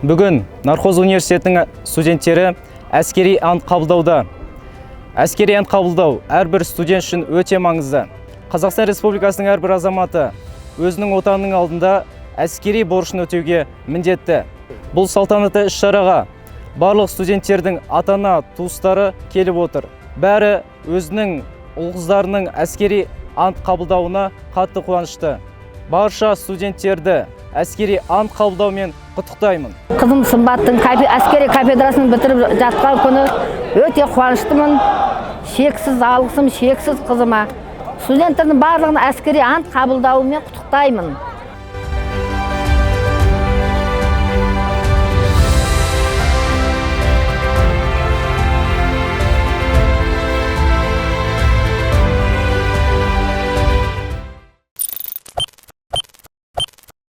Бүгін Нархоз университетінің студенттері әскери ант қабылдауда. Әскери ант қабылдау әрбір студент үшін өте маңызды. Қазақстан Республикасының әрбір азаматы өзінің отанының алдында әскери борышын өтеуге міндетті. Бұл салтанатты іс-шараға барлық студенттердің ата-ана туыстары келіп отыр. Бәрі өзінің ұл-қыздарының әскери ант қабылдауына қатты қуанышты. Барша студенттерді әскери ант қабылдаумен құттықтаймын. Қызым Сымбаттың әскери кафедрасын бітіріп жатқан күні өте қуаныштымын. Шексіз алғысым, шексіз қызыма. Студенттердің барлығын әскери ант қабылдауымен құттықтаймын.